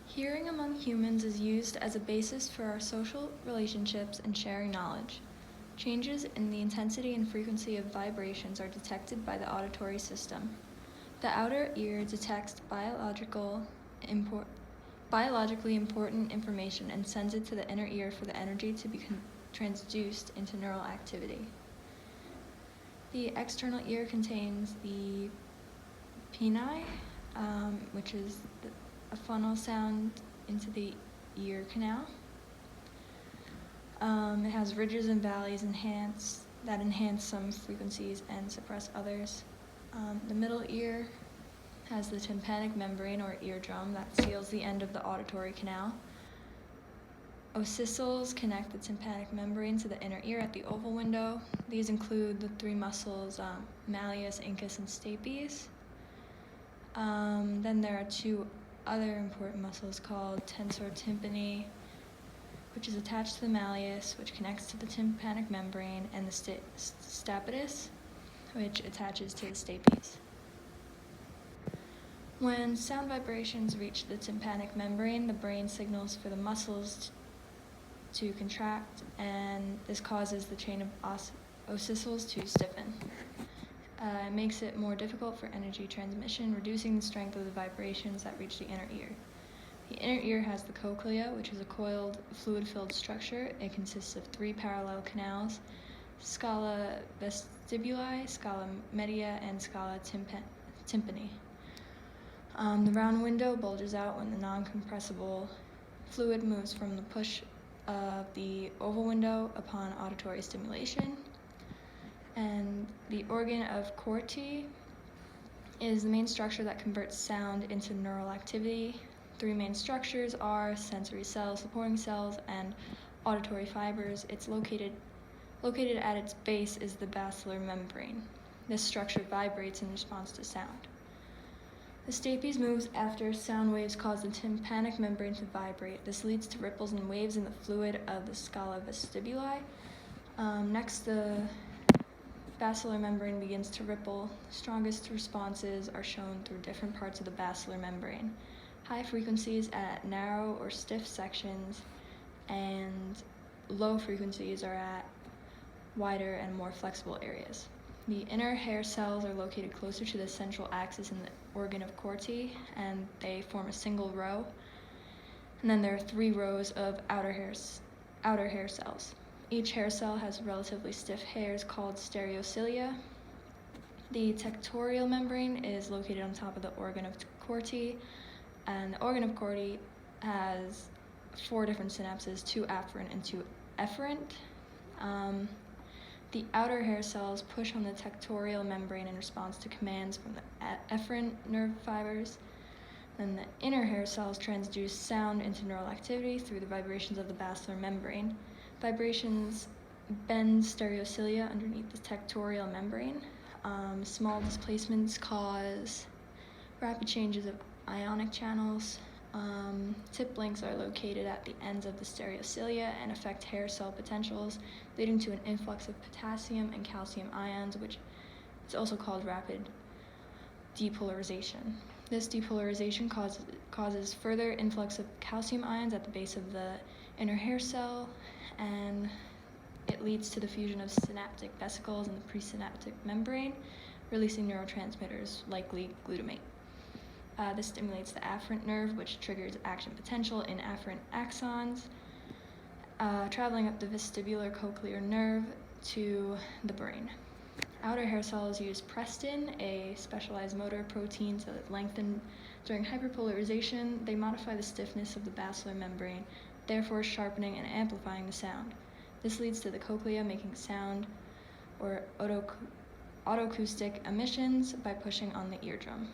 Hearing among humans is used as a basis for our social relationships and sharing knowledge. Changes in the intensity and frequency of vibrations are detected by the auditory system. The outer ear detects biologically important information and sends it to the inner ear for the energy to be transduced into neural activity. The external ear contains the peni, which is a funnel sound into the ear canal. It has ridges and valleys that enhance some frequencies and suppress others. The middle ear has the tympanic membrane or eardrum that seals the end of the auditory canal. Ossicles connect the tympanic membrane to the inner ear at the oval window. These include the three muscles, malleus, incus, and stapes. Then there are two other important muscles called tensor tympani, which is attached to the malleus, which connects to the tympanic membrane, and the stapedius, which attaches to the stapes. When sound vibrations reach the tympanic membrane, the brain signals for the muscles to contract, and this causes the chain of ossicles to stiffen. It makes it more difficult for energy transmission, reducing the strength of the vibrations that reach the inner ear. The inner ear has the cochlea, which is a coiled, fluid-filled structure. It consists of three parallel canals: scala vestibuli, scala media, and scala tympani. The round window bulges out when the non-compressible fluid moves from the push of the oval window upon auditory stimulation. And the organ of Corti is the main structure that converts sound into neural activity. Three main structures are sensory cells, supporting cells, and auditory fibers. It's located at its base is the basilar membrane. This structure vibrates in response to sound. The stapes moves after sound waves cause the tympanic membrane to vibrate. This leads to ripples and waves in the fluid of the scala vestibuli. Next, the basilar membrane begins to ripple. The strongest responses are shown through different parts of the basilar membrane. High frequencies at narrow or stiff sections, and low frequencies are at wider and more flexible areas. The inner hair cells are located closer to the central axis in the organ of Corti, and they form a single row. And then there are three rows of outer hair cells. Each hair cell has relatively stiff hairs called stereocilia. The tectorial membrane is located on top of the organ of Corti, and the organ of Corti has four different synapses, two afferent and two efferent. The outer hair cells push on the tectorial membrane in response to commands from the efferent nerve fibers. Then the inner hair cells transduce sound into neural activity through the vibrations of the basilar membrane. Vibrations bend stereocilia underneath the tectorial membrane. Small displacements cause rapid changes of ionic channels. Tip links are located at the ends of the stereocilia and affect hair cell potentials, leading to an influx of potassium and calcium ions, which is also called rapid depolarization. This depolarization causes further influx of calcium ions at the base of the inner hair cell, and it leads to the fusion of synaptic vesicles in the presynaptic membrane, releasing neurotransmitters, likely glutamate. This stimulates the afferent nerve, which triggers action potential in afferent axons, traveling up the vestibular cochlear nerve to the brain. Outer hair cells use prestin, a specialized motor protein, so that lengthen during hyperpolarization. They modify the stiffness of the basilar membrane, therefore sharpening and amplifying the sound. This leads to the cochlea making sound or autoacoustic emissions by pushing on the eardrum.